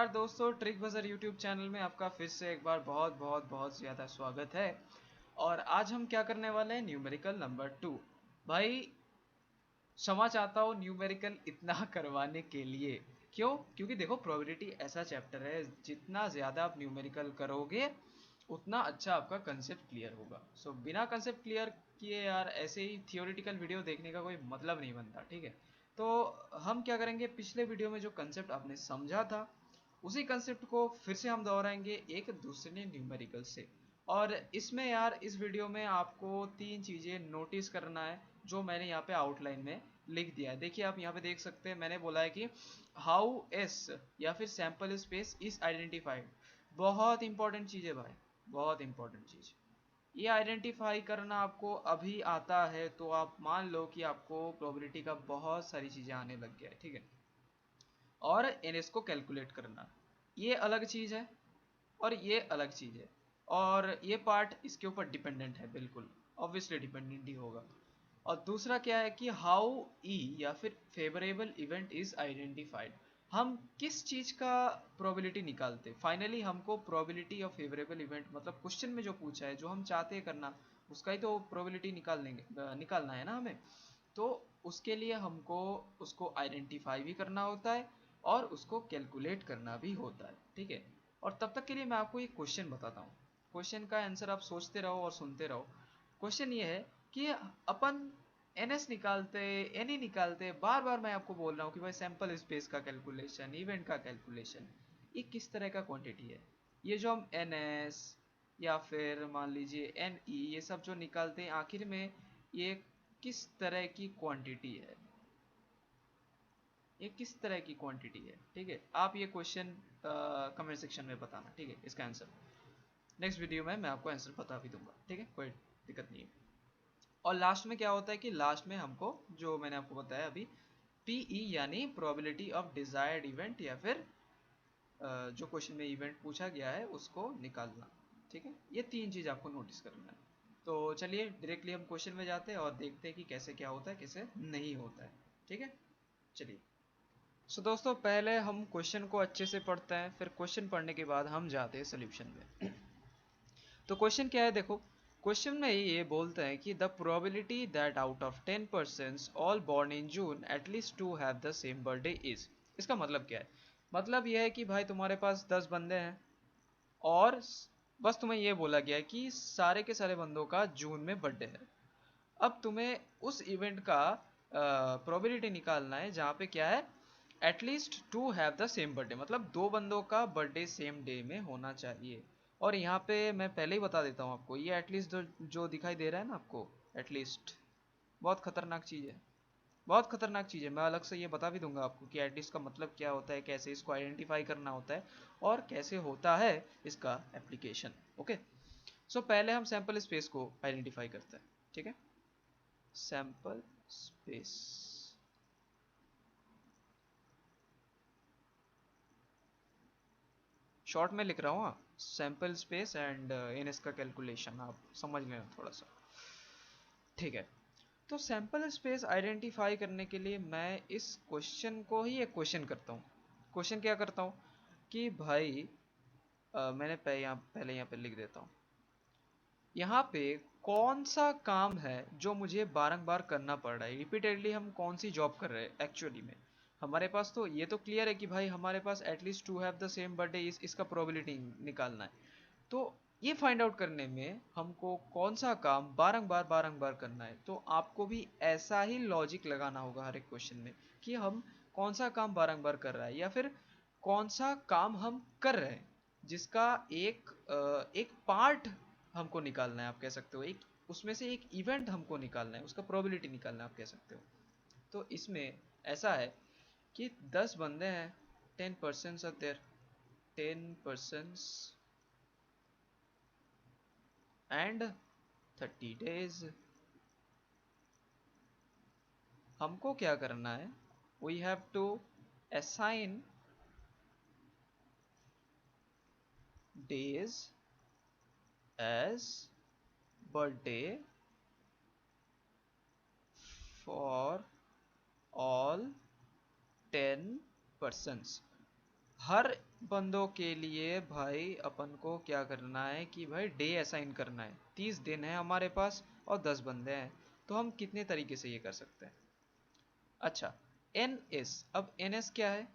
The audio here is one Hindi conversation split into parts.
नमस्कार दोस्तों, ट्रिक बजर यूट्यूब चैनल में आपका फिर से एक बार बहुत बहुत बहुत ज़्यादा स्वागत है। और आज हम क्या करने वाले हैं, न्यूमेरिकल नंबर 2। भाई क्षमा चाहता हूँ न्यूमेरिकल इतना करवाने के लिए। क्यों? क्योंकि देखो, प्रोबेबिलिटी ऐसा चैप्टर है, जितना ज़्यादा आप न्यूमेरिकल करोगे उतना अच्छा आपका कंसेप्ट क्लियर होगा। सो बिना कंसेप्ट क्लियर किए यार ऐसे ही थियोरिटिकल वीडियो देखने का कोई मतलब नहीं बनता, ठीक है। तो हम क्या करेंगे, पिछले वीडियो में जो कंसेप्ट आपने समझा था उसी कंसेप्ट को फिर से हम दोहराएंगे एक दूसरे न्यूमेरिकल से। और इसमें यार इस वीडियो में आपको तीन चीज़ें नोटिस करना है जो मैंने यहाँ पे आउटलाइन में लिख दिया है। देखिए, आप यहाँ पे देख सकते हैं, मैंने बोला है कि हाउ एस या फिर सैंपल स्पेस इज आइडेंटिफाइड। बहुत इंपॉर्टेंट चीज़ है भाई, बहुत इंपॉर्टेंट चीज़। ये आइडेंटिफाई करना आपको अभी आता है तो आप मान लो कि आपको प्रोबेबिलिटी का बहुत सारी चीज़ें आने लग गया है, ठीक है। और एनएस को कैलकुलेट करना ये अलग चीज़ है और ये अलग चीज़ है। और ये पार्ट इसके ऊपर डिपेंडेंट है, बिल्कुल ऑब्वियसली डिपेंडेंट ही होगा। और दूसरा क्या है कि हाउ ई या फिर फेवरेबल इवेंट इज आइडेंटिफाइड। हम किस चीज़ का प्रोबेबिलिटी निकालते हैं, फाइनली हमको प्रोबेबिलिटी ऑफ फेवरेबल इवेंट, मतलब क्वेश्चन में जो पूछा है, जो हम चाहते हैं करना, उसका ही तो प्रोबेबिलिटी निकालना है ना हमें। तो उसके लिए हमको उसको आइडेंटिफाई भी करना होता है और उसको कैलकुलेट करना भी होता है, ठीक है। और तब तक के लिए मैं आपको एक क्वेश्चन बताता हूँ। क्वेश्चन का आंसर आप सोचते रहो और सुनते रहो। क्वेश्चन ये है कि अपन एन एस निकालते, एन ई निकालते, बार बार मैं आपको बोल रहा हूँ कि भाई सैंपल स्पेस का कैलकुलेशन, इवेंट का कैलकुलेशन, ये किस तरह का क्वांटिटी है। ये जो हम एन एस या फिर मान लीजिए एन ई, ये सब जो निकालते हैं आखिर में ये किस तरह की क्वांटिटी है, ये किस तरह की क्वांटिटी है, ठीक है। आप ये क्वेश्चन कमेंट सेक्शन में बताना, ठीक है। इसका आंसर नेक्स्ट वीडियो में मैं आपको आंसर बता भी दूंगा, ठीक है, कोई दिक्कत नहीं है। और लास्ट में क्या होता है कि लास्ट में हमको, जो मैंने आपको बताया अभी, पीई यानी प्रोबेबिलिटी ऑफ डिजायर्ड इवेंट या फिर जो क्वेश्चन में इवेंट पूछा गया है उसको निकालना, ठीक है। ये तीन चीज़ आपको नोटिस करना है। तो चलिए डायरेक्टली हम क्वेश्चन में जाते हैं और देखते हैं कि कैसे क्या होता है, कैसे नहीं होता है, ठीक है। चलिए, सो दोस्तों पहले हम क्वेश्चन को अच्छे से पढ़ते हैं, फिर क्वेश्चन पढ़ने के बाद हम जाते हैं सोल्यूशन में। तो क्वेश्चन क्या है, देखो क्वेश्चन में ये बोलते हैं कि the probability that out of 10% all born in June at least two have the same birthday is. इसका मतलब क्या है? मतलब यह है कि भाई तुम्हारे पास 10 बंदे हैं और बस तुम्हें ये बोला गया है कि सारे के सारे बंदों का जून में बर्थडे है। अब तुम्हें उस इवेंट का प्रोबेबिलिटी निकालना है जहाँ पे क्या है, at least two have the same birthday, मतलब दो बंदों का बर्थडे सेम डे में होना चाहिए। और यहाँ पे मैं पहले ही बता देता हूँ आपको, ये एटलीस्ट जो दिखाई दे रहा है ना आपको, एटलीस्ट बहुत खतरनाक चीज़ है, बहुत खतरनाक चीज़ है। मैं अलग से ये बता भी दूंगा आपको कि एटलीस्ट का मतलब क्या होता है, कैसे इसको आइडेंटिफाई करना होता है और कैसे होता है इसका एप्लीकेशन। ओके, सो पहले हम सैंपल स्पेस को आइडेंटिफाई करते हैं, ठीक है। सैंपल स्पेस, शॉर्ट में लिख रहा हूँ, हाँ, सैंपल स्पेस एंड इन इसका कैलकुलेशन आप समझ लेना थोड़ा सा, ठीक है। तो सैंपल स्पेस आइडेंटिफाई करने के लिए मैं इस क्वेश्चन को ही एक क्वेश्चन करता हूँ। क्वेश्चन क्या करता हूँ कि भाई मैंने पहले यहाँ पे लिख देता हूँ, यहाँ पे कौन सा काम है जो मुझे बारंबार करना पड़ रहा है, रिपीटेडली हम कौन सी जॉब कर रहे हैं एक्चुअली में। हमारे पास तो ये तो क्लियर है कि भाई हमारे पास at least two have the same birthday इसका प्रोबेबिलिटी निकालना है। तो ये फाइंड आउट करने में हमको कौन सा काम बारंबार बारंबार करना है, तो आपको भी ऐसा ही लॉजिक लगाना होगा हर एक क्वेश्चन में कि हम कौन सा काम बारंबार कर रहा है या फिर कौन सा काम हम कर रहे हैं जिसका एक पार्ट हमको निकालना है, आप कह सकते हो एक, उसमें से एक इवेंट हमको निकालना है, उसका प्रोबेबिलिटी निकालना है, आप कह सकते हो। तो इसमें ऐसा है कि 10 बंदे हैं, 10% आर देयर, 10% एंड 30 डेज। हमको क्या करना है, we have to assign days as birthday for all 10 persons। हर बंदों के लिए भाई अपन को क्या करना है कि भाई डे असाइन करना है। 30 दिन है हमारे पास और 10 बंदे हैं, तो हम कितने तरीके से ये कर सकते हैं। अच्छा, एन एस, अब एन एस क्या है,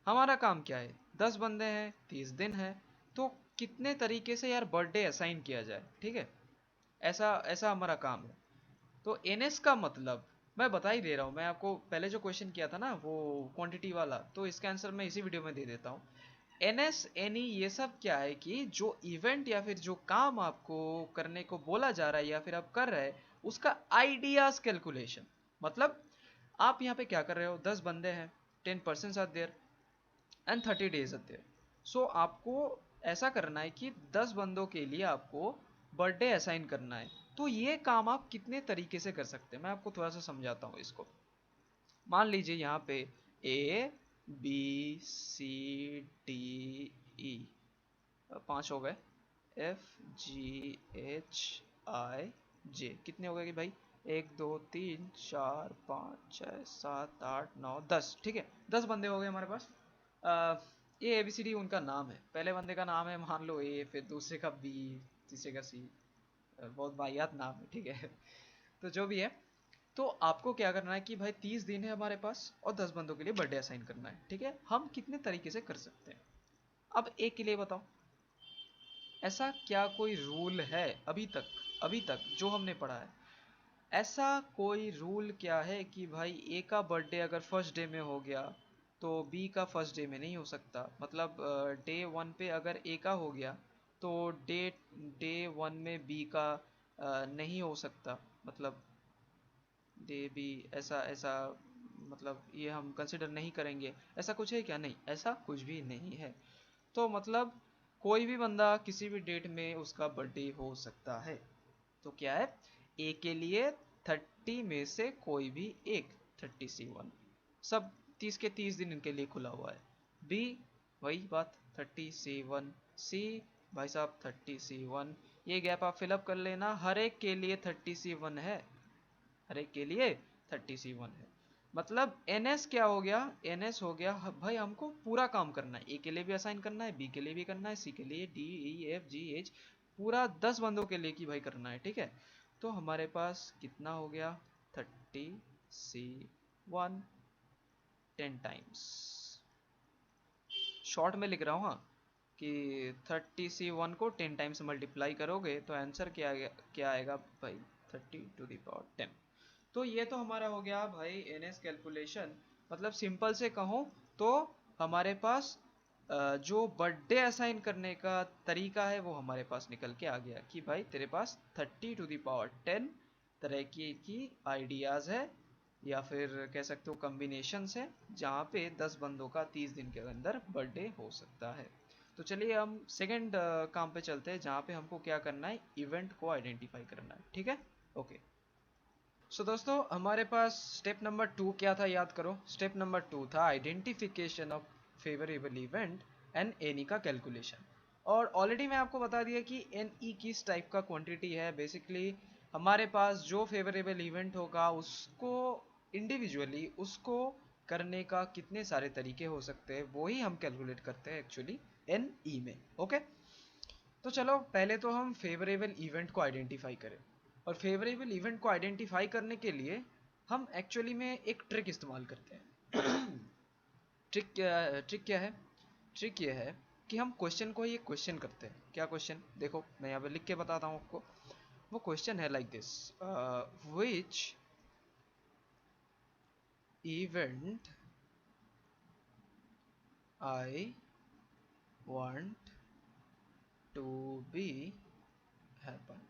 हमारा काम क्या है, 10 बंदे हैं, 30 दिन है, तो कितने तरीके से यार बर्थडे असाइन किया जाए, ठीक है। ऐसा ऐसा हमारा काम है। तो एन एस का मतलब मैं बता ही दे रहा हूँ, मैं आपको पहले जो क्वेश्चन किया था ना वो क्वांटिटी वाला, तो इसका आंसर मैं इसी वीडियो में दे देता हूँ। एन एस एन ई ये सब क्या है कि जो इवेंट या फिर जो काम आपको करने को बोला जा रहा है या फिर आप कर रहे हैं उसका आइडियाज कैलकुलेशन। मतलब आप यहाँ पे क्या कर रहे हो, 10 बंदे हैं, 10 person are there and 30 days are there. So आपको ऐसा करना है कि 10 बंदों के लिए आपको बर्थडे असाइन करना है। तो ये काम आप कितने तरीके से कर सकते हैं, मैं आपको थोड़ा सा समझाता हूँ इसको। मान लीजिए यहाँ पे ए बी सी डी ई, 5 हो गए, एफ जी एच आई जे, कितने हो गए कि भाई, 1 2 3 4 5 6 7 8 9 10, ठीक है, 10 बंदे हो गए हमारे पास। ये ए बी सी डी उनका नाम है, पहले बंदे का नाम है मान लो ए, फिर दूसरे का बी, तीसरे का सी, बहुत वाहियात नाम है, ठीक है। तो जो भी है, तो आपको क्या करना है कि भाई 30 दिन है हमारे पास और 10 बंदों के लिए बर्थडे असाइन करना है, ठीक है। हम कितने तरीके से कर सकते हैं, अब एक के लिए बताओ, ऐसा क्या कोई रूल है अभी तक जो हमने पढ़ा है, ऐसा कोई रूल क्या है कि भाई ए का बर्थडे अगर फर्स्ट डे में हो गया तो बी का फर्स्ट डे में नहीं हो सकता। मतलब डे 1 पे अगर ए का हो गया तो डे डे 1 में बी का नहीं हो सकता। मतलब डे बी, ऐसा ऐसा, मतलब ये हम कंसिडर नहीं करेंगे, ऐसा कुछ है क्या, नहीं ऐसा कुछ भी नहीं है। तो मतलब कोई भी बंदा किसी भी डेट में उसका बर्थडे हो सकता है। तो क्या है, ए के लिए 30 में से कोई भी एक, 30C1, सब 30 के 30 दिन इनके लिए खुला हुआ है। बी वही बात, 30C1, सी भाई साहब 30C1, ये गैप आप फिलअप कर लेना, हर एक के लिए 30C1 है, हर एक के लिए 30C1 है। मतलब एन एस क्या हो गया, एन एस हो गया भाई हमको पूरा काम करना है, ए के लिए भी असाइन करना है, बी के लिए भी करना है, सी के लिए, D E F G H, पूरा 10 बंदों के लिए की भाई करना है, ठीक है। तो हमारे पास कितना हो गया, 30C1 10 टाइम्स, शॉर्ट में लिख रहा हूँ हाँ, कि 30C1 को 10 टाइम्स मल्टीप्लाई करोगे तो आंसर क्या आएगा भाई, 30 to the power 10। तो ये तो हमारा हो गया भाई एन एस कैलकुलेशन। मतलब सिंपल से कहूँ तो हमारे पास जो बर्थडे असाइन करने का तरीका है वो हमारे पास निकल के आ गया कि भाई तेरे पास 30 to the power 10 तरह की आइडियाज़ है या फिर कह सकते हो कम्बिनेशंस है जहाँ पे 10 बंदों का 30 दिन के अंदर बर्थडे हो सकता है। तो चलिए हम सेकंड काम पे चलते हैं जहाँ पे हमको क्या करना है, इवेंट को आइडेंटिफाई करना है, ठीक है। ओके, सो दोस्तों हमारे पास स्टेप नंबर 2 क्या था, याद करो, स्टेप नंबर 2 था identification of favourable event and any का कैलकुलेशन। और ऑलरेडी मैं आपको बता दिया कि एन ई किस टाइप का क्वांटिटी है। बेसिकली हमारे पास जो फेवरेबल इवेंट होगा उसको इंडिविजुअली उसको करने का कितने सारे तरीके हो सकते हैं वो ही हम कैलकुलेट करते हैं एक्चुअली एन ई में। ओके, तो चलो पहले तो हम फेवरेबल इवेंट को आइडेंटिफाई करें। और फेवरेबल इवेंट को आइडेंटिफाई करने के लिए हम एक्चुअली में एक ट्रिक इस्तेमाल करते हैं। ट्रिक क्या है, ट्रिक ये है कि हम क्वेश्चन को ये क्वेश्चन करते हैं। क्या क्वेश्चन, देखो मैं यहाँ पे लिख के बताता हूँ आपको। वो क्वेश्चन है like this, which event I want to be happen.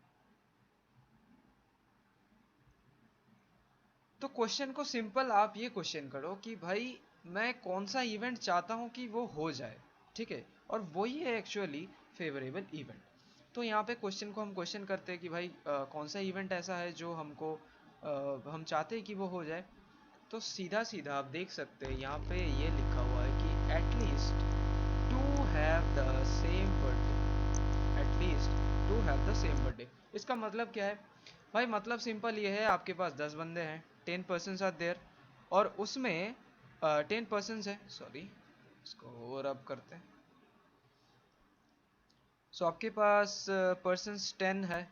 तो क्वेश्चन को सिंपल आप ये क्वेश्चन करो कि भाई मैं कौन सा इवेंट चाहता हूँ कि वो हो जाए, ठीक है। और वही है एक्चुअली फेवरेबल इवेंट। तो यहाँ पे क्वेश्चन को हम क्वेश्चन करते हैं कि भाई कौन सा इवेंट ऐसा है जो हमको हम चाहते हैं कि वो हो जाए। तो सीधा सीधा आप देख सकते हैं यहाँ पे ये लिखा हुआ है कि at least two have the same birthday, at least two have the same birthday. इसका मतलब क्या है भाई, मतलब सिंपल ये है, आपके पास 10 बंदे हैं, 10 पर्सन आर देयर, और उसमें 10 पर्सन है, सॉरी इसको और अब करते हैं। सो आपके पास पर्सन्स 10 है,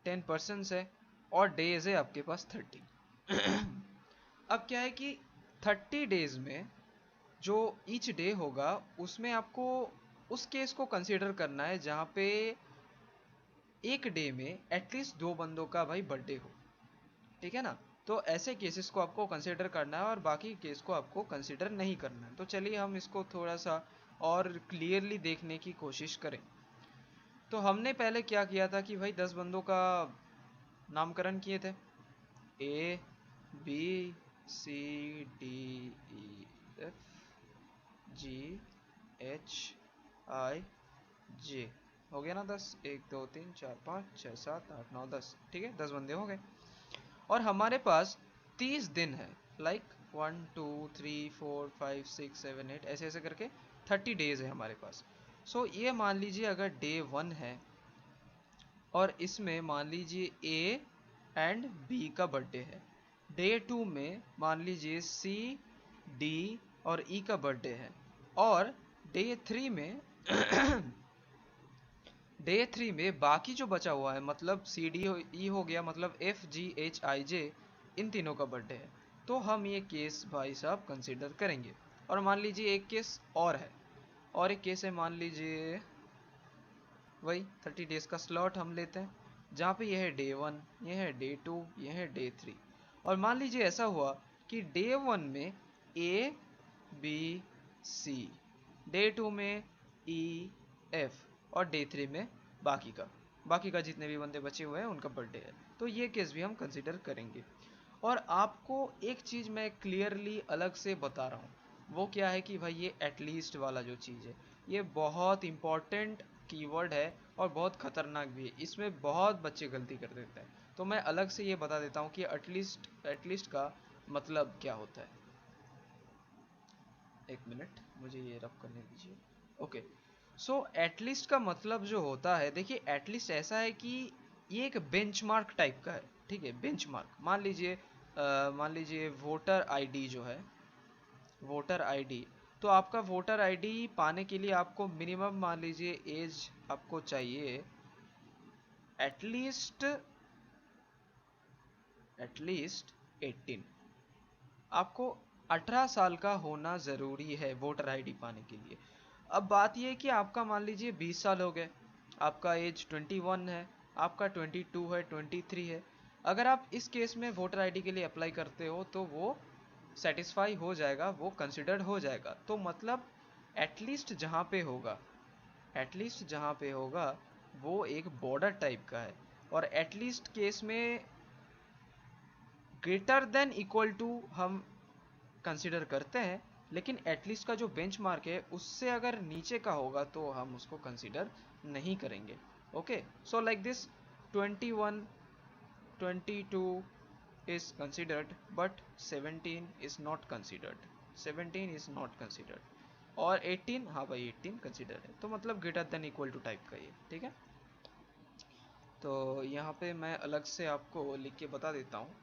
10 पर्सन्स है और डेज है आपके पास 30। अब क्या है कि 30 डेज में जो ईच डे होगा उसमें आपको उस केस को कंसीडर करना है जहाँ पे एक डे में एटलीस्ट 2 बंदों का भाई बर्थडे हो, ठीक है ना। तो ऐसे केसेस को आपको कंसीडर करना है और बाकी केस को आपको कंसीडर नहीं करना है। तो चलिए हम इसको थोड़ा सा और क्लियरली देखने की कोशिश करें। तो हमने पहले क्या किया था कि भाई 10 बंदों का नामकरण किए थे, A B C D E F G H I J, हो गया ना 10, 1 2 3 4 5 6 7 8 9 10, ठीक है 10 बंदे हो गए। और हमारे पास 30 दिन है, लाइक 1 2 3 4 5 6 7 8 ऐसे ऐसे करके 30 डेज है हमारे पास। सो ये मान लीजिए अगर डे 1 है और इसमें मान लीजिए ए एंड बी का बर्थडे है, डे 2 में मान लीजिए सी डी और ई का बर्थडे है, और डे 3 में डे 3 में बाकी जो बचा हुआ है मतलब सी डी ई हो गया, मतलब एफ जी एच आई जे, इन तीनों का बर्थडे है। तो हम ये केस भाई साहब कंसीडर करेंगे। और मान लीजिए एक केस और है, और एक केस है मान लीजिए वही 30 डेज का स्लॉट हम लेते हैं जहाँ पे यह है डे 1, यह है डे 2, यह है डे 3। और मान लीजिए ऐसा हुआ कि डे 1 में ए बी सी, डे 2 में ई एफ, और डे 3 में बाकी का जितने भी बंदे बचे हुए हैं उनका बर्थडे है। तो ये केस भी हम कंसिडर करेंगे। और आपको एक चीज़ मैं क्लियरली अलग से बता रहा हूँ, वो क्या है कि भाई ये एटलीस्ट वाला जो चीज़ है ये बहुत इंपॉर्टेंट कीवर्ड है और बहुत खतरनाक भी है, इसमें बहुत बच्चे गलती कर देते हैं। तो मैं अलग से ये बता देता हूँ कि एटलीस्ट का मतलब क्या होता है। एक मिनट मुझे ये रब करने दीजिए। ओके, सो एटलीस्ट का मतलब जो होता है, देखिए एटलीस्ट ऐसा है कि ये एक बेंचमार्क टाइप का है, ठीक है। बेंचमार्क मान लीजिए वोटर आईडी जो है, वोटर आईडी, तो आपका वोटर आईडी पाने के लिए आपको मिनिमम मान लीजिए एज आपको चाहिए एटलीस्ट 18, आपको 18 साल का होना ज़रूरी है वोटर आईडी पाने के लिए। अब बात यह है कि आपका मान लीजिए 20 साल हो गए, आपका एज 21 है, आपका 22 है, 23 है। अगर आप इस केस में वोटर आईडी के लिए अप्लाई करते हो तो वो सेटिस्फाई हो जाएगा, वो कंसिडर्ड हो जाएगा। तो मतलब एटलीस्ट जहाँ पे होगा, एटलीस्ट जहाँ पे होगा वो एक बॉर्डर टाइप का है। और एटलीस्ट केस में ग्रेटर देन इक्वल टू हम कंसिडर करते हैं, लेकिन एटलीस्ट का जो बेंचमार्क है उससे अगर नीचे का होगा तो हम उसको कंसिडर नहीं करेंगे। Okay, so like this 21 22 is considered but 17 is not considered, 17 is not considered, और 18, हाँ भाई 18 कंसिडर है। तो मतलब greater than equal to type का ये, ठीक है। तो यहाँ पे मैं अलग से आपको लिख के बता देता हूँ,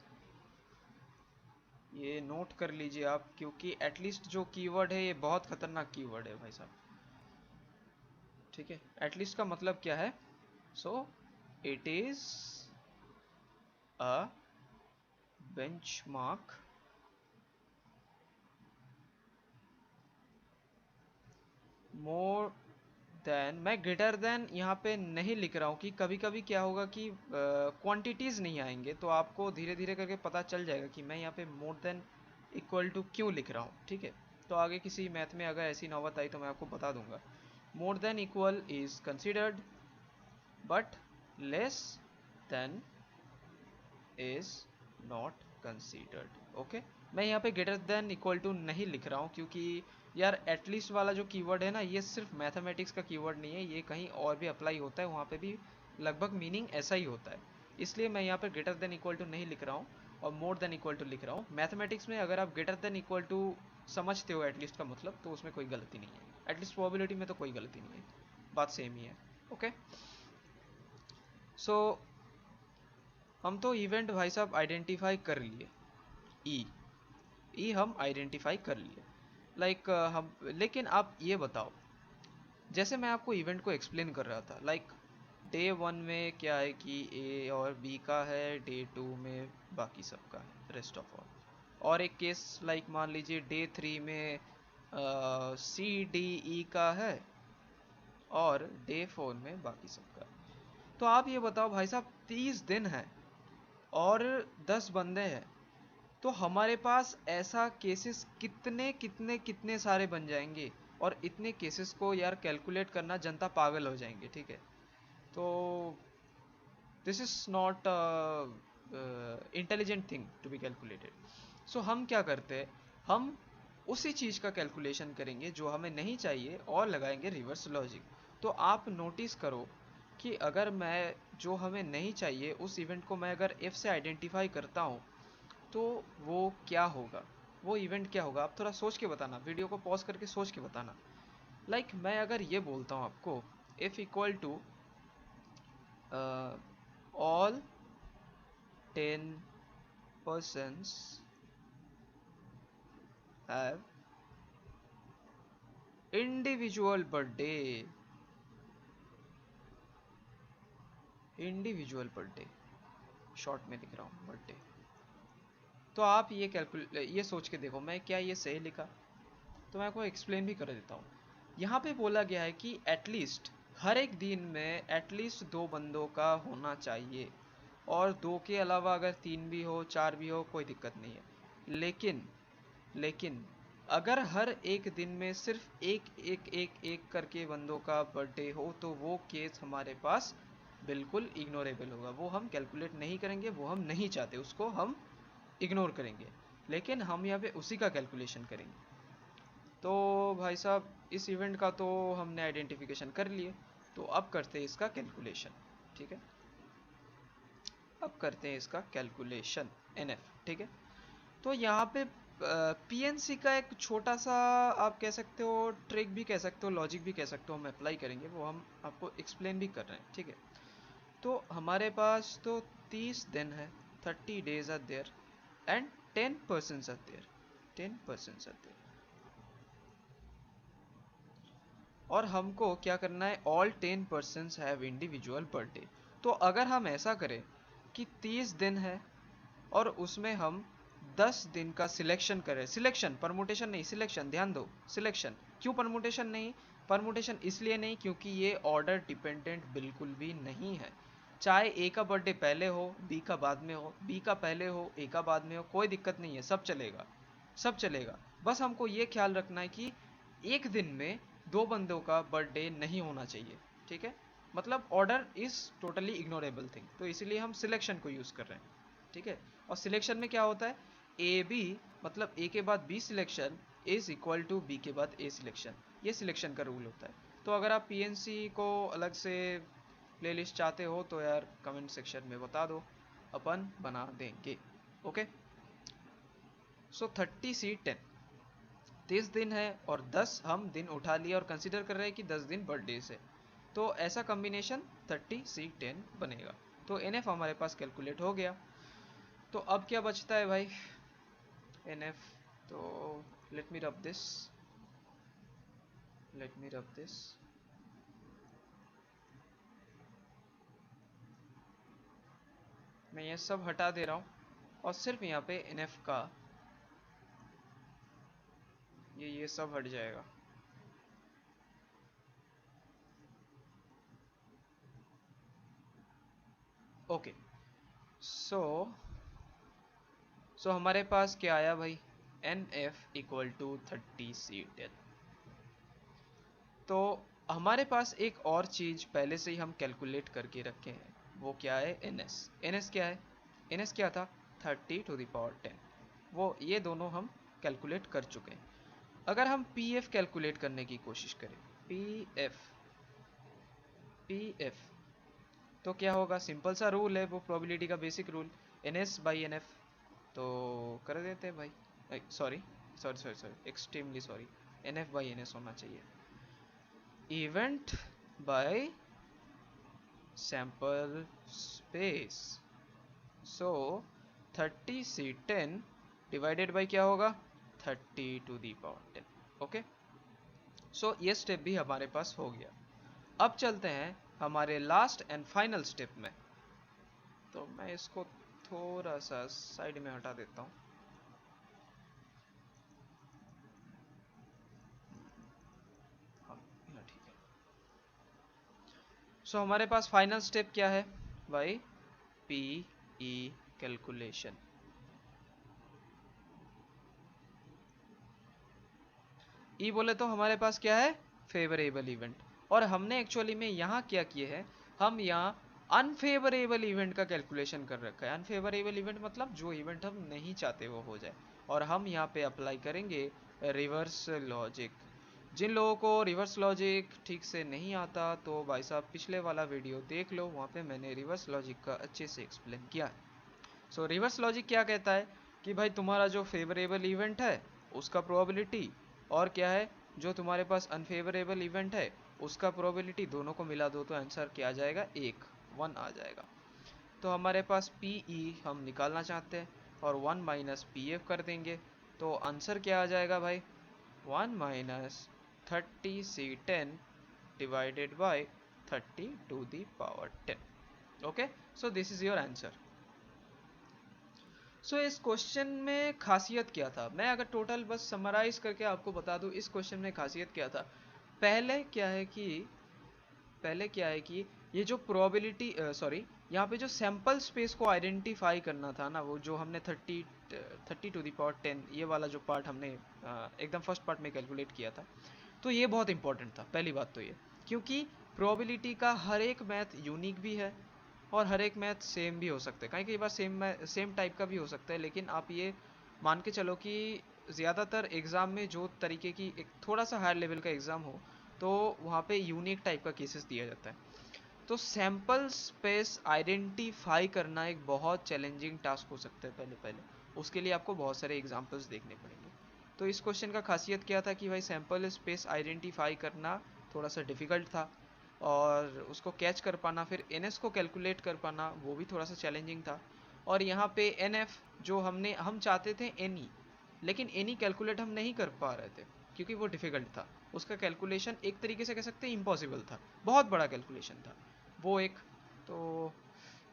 ये नोट कर लीजिए आप, क्योंकि एटलीस्ट जो कीवर्ड है ये बहुत खतरनाक कीवर्ड है भाई साहब, ठीक है। एटलीस्ट का मतलब क्या है? So it is a benchmark more than, मैं ग्रेटर देन यहाँ पे नहीं लिख रहा हूँ कि कभी कभी क्या होगा कि क्वांटिटीज़ नहीं आएंगे, तो आपको धीरे धीरे करके पता चल जाएगा कि मैं यहाँ पे मोर देन इक्वल टू क्यों लिख रहा हूँ, ठीक है। तो आगे किसी मैथ में अगर ऐसी नौबत आई तो मैं आपको बता दूंगा। More than equal is considered but less than is not considered. Okay, मैं यहाँ पे ग्रेटर देन इक्वल टू नहीं लिख रहा हूँ क्योंकि यार एटलीस्ट वाला जो कीवर्ड है ना, ये सिर्फ मैथमेटिक्स का कीवर्ड नहीं है, ये कहीं और भी अप्लाई होता है, वहाँ पे भी लगभग मीनिंग ऐसा ही होता है। इसलिए मैं यहाँ पे ग्रेटर देन इक्वल टू नहीं लिख रहा हूँ और मोर देन इक्वल टू लिख रहा हूँ। मैथमेटिक्स में अगर आप ग्रेटर देन इक्वल टू समझते हो एटलीस्ट का मतलब, तो उसमें कोई गलती नहीं है। एटलीस्ट प्रोबेबिलिटी में तो कोई गलती नहीं है, बात सेम ही है। ओके, सो हम तो इवेंट भाई साहब आइडेंटिफाई कर लिए। ई ये हम आइडेंटिफाई कर लिए। लाइक हम, लेकिन आप ये बताओ, जैसे मैं आपको इवेंट को एक्सप्लेन कर रहा था, लाइक डे 1 में क्या है कि ए और बी का है, डे 2 में बाकी सब का है, रेस्ट ऑफ ऑल। और एक केस लाइक मान लीजिए डे 3 में सी डी ई का है, और डे 4 में बाकी सब का है। तो आप ये बताओ भाई साहब, 30 दिन है और 10 बंदे हैं, तो हमारे पास ऐसा केसेस कितने कितने कितने सारे बन जाएंगे। और इतने केसेस को यार कैलकुलेट करना, जनता पागल हो जाएंगे, ठीक है। तो this is not intelligent thing to be calculated. So हम क्या करते हैं, हम उसी चीज़ का कैलकुलेशन करेंगे जो हमें नहीं चाहिए और लगाएंगे रिवर्स लॉजिक। तो आप नोटिस करो कि अगर मैं, जो हमें नहीं चाहिए उस इवेंट को मैं अगर एफ से आइडेंटिफाई करता हूँ, तो वो क्या होगा, वो इवेंट क्या होगा। आप थोड़ा सोच के बताना, वीडियो को पॉज करके सोच के बताना। लाइक मैं अगर ये बोलता हूँ आपको, F equal to all 10 persons have individual birthday, individual birthday, short में लिख रहा हूँ बर्थडे। तो आप ये सोच के देखो, मैं क्या ये सही लिखा। तो मैं आपको एक्सप्लेन भी कर देता हूँ। यहाँ पे बोला गया है कि एटलीस्ट हर एक दिन में एटलीस्ट 2 बंदों का होना चाहिए, और 2 के अलावा अगर 3 भी हो 4 भी हो कोई दिक्कत नहीं है। लेकिन अगर हर एक दिन में सिर्फ एक करके बंदों का बर्थडे हो, तो वो केस हमारे पास बिल्कुल इग्नोरेबल होगा। वो हम कैलकुलेट नहीं करेंगे, वो हम नहीं चाहते, उसको हम इग्नोर करेंगे। लेकिन हम यहाँ पे उसी का कैलकुलेशन करेंगे। तो भाई साहब, इस इवेंट का तो हमने आइडेंटिफिकेशन कर लिए, तो अब करते हैं इसका कैलकुलेशन, ठीक है। अब करते हैं इसका कैलकुलेशन एनएफ, ठीक है। तो यहाँ पे पीएनसी का एक छोटा सा, आप कह सकते हो ट्रिक भी कह सकते हो, लॉजिक भी कह सकते हो, हम अप्लाई करेंगे, वो हम आपको एक्सप्लेन भी कर रहे हैं, ठीक है। तो हमारे पास तो 30 दिन है, 30 days are there, and 10 persons are there, 10 persons are there. और हमको क्या करना है, all 10 persons have individual birthday. तो अगर हम ऐसा करें कि 30 दिन है और उसमें हम 10 दिन का सिलेक्शन करें, सिलेक्शन, परमुटेशन नहीं, सिलेक्शन, ध्यान दो, सिलेक्शन। क्यों परमुटेशन नहीं? परमुटेशन इसलिए नहीं क्योंकि ये ऑर्डर डिपेंडेंट बिल्कुल भी नहीं है। चाहे ए का बर्थडे पहले हो, बी का बाद में हो, बी का पहले हो, ए का बाद में हो, कोई दिक्कत नहीं है, सब चलेगा, सब चलेगा। बस हमको ये ख्याल रखना है कि एक दिन में 2 बंदों का बर्थडे नहीं होना चाहिए, ठीक है। मतलब order is totally ignorable thing, तो इसीलिए हम सिलेक्शन को यूज कर रहे हैं, ठीक है। और सिलेक्शन में क्या होता है, ए बी, मतलब ए के बाद B selection is equal to B के बाद ए सिलेक्शन, ये सिलेक्शन का रूल होता है। तो अगर आप पीएनसी को अलग से प्लेलिस्ट चाहते हो तो यार कमेंट सेक्शन में बता दो, अपन बना देंगे, ओके। सो 30C10, 30 दिन है और 10 हम दिन उठा लिए और कंसीडर कर रहे हैं कि 10 दिन बर्थडे से, तो ऐसा कॉम्बिनेशन 30C10 बनेगा। तो एनएफ हमारे पास कैलकुलेट हो गया। तो अब क्या बचता है भाई, एनएफ, तो let me rub this, let me rub this. मैं ये सब हटा दे रहा हूँ और सिर्फ यहाँ पे एनएफ का ये सब हट जाएगा। ओके, सो हमारे पास क्या आया भाई, N F equal to 30C10। तो हमारे पास एक और चीज पहले से ही हम कैलकुलेट करके रखे हैं, वो क्या है, एन एस। एन एस क्या है, एन एस क्या था, 30⁻10। वो ये दोनों हम कैलकुलेट कर चुके हैं। अगर हम पी एफ कैलकुलेट करने की कोशिश करें, पी एफ, पी एफ, तो क्या होगा, सिंपल सा रूल है, वो प्रोबेबिलिटी का basic rule, N S by N F. तो कर देते हैं भाई, sorry sorry sorry sorry, extremely sorry, N F by N S होना चाहिए, event by sample space. So 30C10 divided by क्या होगा, 30⁻10। ओके, सो ये स्टेप भी हमारे पास हो गया। अब चलते हैं हमारे लास्ट एंड फाइनल स्टेप में। तो मैं इसको थोड़ा सा साइड में हटा देता हूँ। हाँ, ठीक है। सो हमारे पास फाइनल स्टेप क्या है भाई? PE calculation. ई बोले तो हमारे पास क्या है? Favourable event. और हमने एक्चुअली में यहाँ क्या किया है, हम यहाँ अनफेवरेबल इवेंट का कैलकुलेशन कर रखा है। अनफेवरेबल इवेंट मतलब जो इवेंट हम नहीं चाहते वो हो जाए, और हम यहाँ पे अप्लाई करेंगे रिवर्स लॉजिक। जिन लोगों को रिवर्स लॉजिक ठीक से नहीं आता तो भाई साहब पिछले वाला वीडियो देख लो, वहाँ पे मैंने रिवर्स लॉजिक का अच्छे से एक्सप्लेन किया है। सो रिवर्स लॉजिक क्या कहता है कि भाई तुम्हारा जो फेवरेबल इवेंट है उसका प्रोबेबिलिटी, और क्या है, जो तुम्हारे पास अनफेवरेबल इवेंट है उसका प्रोबेबिलिटी, दोनों को मिला दो तो आंसर क्या आ जाएगा? 1 आ जाएगा। तो हमारे पास पीई हम निकालना चाहते हैं और 1 माइनस पी एफ कर देंगे, तो आंसर क्या आ जाएगा भाई? 1 minus 30C10 divided by 30⁻10। Okay, so this is your answer. So इस क्वेश्चन में खासियत क्या था, मैं अगर टोटल बस समराइज करके आपको बता दूं इस क्वेश्चन में खासियत क्या था। पहले क्या है कि ये जो प्रोबेबिलिटी यहाँ पे जो सैंपल स्पेस को आइडेंटिफाई करना था ना, वो जो हमने 30⁻10 ये वाला जो पार्ट हमने एकदम फर्स्ट पार्ट में कैलकुलेट किया था, तो ये बहुत इंपॉर्टेंट था। पहली बात तो ये, क्योंकि प्रोबेबिलिटी का हर एक मैथ यूनिक भी है और हर एक मैथ सेम भी हो सकता है। कई बार सेम टाइप का भी हो सकता है, लेकिन आप ये मान के चलो कि ज़्यादातर एग्ज़ाम में जो तरीके की एक थोड़ा सा हायर लेवल का एग्ज़ाम हो तो वहाँ पे यूनिक टाइप का केसेस दिया जाता है। तो सैम्पल स्पेस आइडेंटिफाई करना एक बहुत चैलेंजिंग टास्क हो सकता है। पहले पहले उसके लिए आपको बहुत सारे एग्जांपल्स देखने पड़ेंगे। तो इस क्वेश्चन का खासियत क्या था कि भाई सैम्पल स्पेस आइडेंटिफाई करना थोड़ा सा डिफ़िकल्ट था, और उसको कैच कर पाना, फिर एनएस को कैलकुलेट कर पाना, वो भी थोड़ा सा चैलेंजिंग था। और यहाँ पे एनएफ जो हम चाहते थे एनी, लेकिन एनी कैलकुलेट हम नहीं कर पा रहे थे क्योंकि वो डिफ़िकल्ट था। उसका कैलकुलेशन एक तरीके से कह सकते हैं इम्पॉसिबल था, बहुत बड़ा कैलकुलेशन था वो एक। तो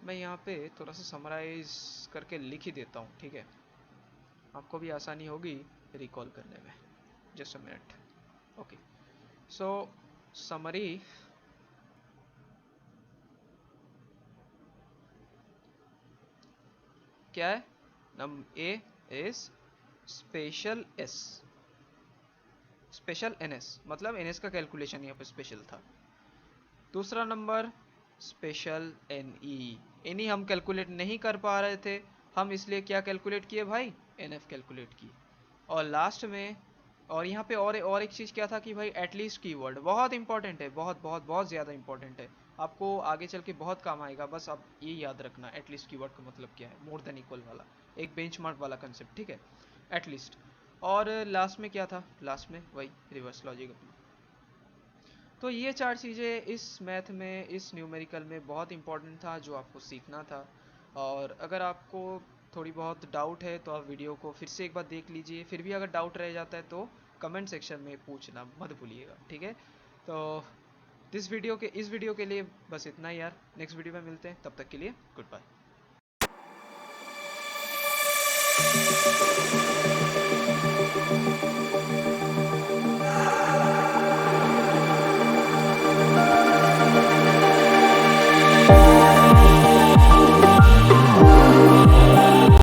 मैं यहाँ पे थोड़ा सा समराइज करके लिख ही देता हूँ, ठीक है, आपको भी आसानी होगी रिकॉल करने में। Just a minute. Okay, so summary क्या है? A is special S, special NS, मतलब एनएस का कैलकुलेशन यहाँ पे स्पेशल था। दूसरा नंबर स्पेशल एनई, एनई हम कैलकुलेट नहीं कर पा रहे थे, हम इसलिए क्या कैलकुलेट किए भाई? एनएफ कैलकुलेट की। और लास्ट में, और यहाँ पे और एक चीज़ क्या था कि भाई एटलीस्ट कीवर्ड बहुत इंपॉर्टेंट है, बहुत बहुत बहुत ज़्यादा इंपॉर्टेंट है, आपको आगे चल के बहुत काम आएगा। बस आप ये याद रखना एटलीस्ट कीवर्ड का मतलब क्या है, मोर देन इक्वल वाला एक बेंचमार्क वाला कंसेप्ट, ठीक है, एटलीस्ट। और लास्ट में क्या था? लास्ट में वही रिवर्स लॉजिक अपना। तो ये चार चीज़ें इस मैथ में, इस न्यूमेरिकल में बहुत इंपॉर्टेंट था जो आपको सीखना था। और अगर आपको थोड़ी बहुत डाउट है तो आप वीडियो को फिर से एक बार देख लीजिए, फिर भी अगर डाउट रह जाता है तो कमेंट सेक्शन में पूछना मत भूलिएगा, ठीक है। तो इस वीडियो के लिए बस इतना ही यार, नेक्स्ट वीडियो में मिलते हैं, तब तक के लिए गुड बाय।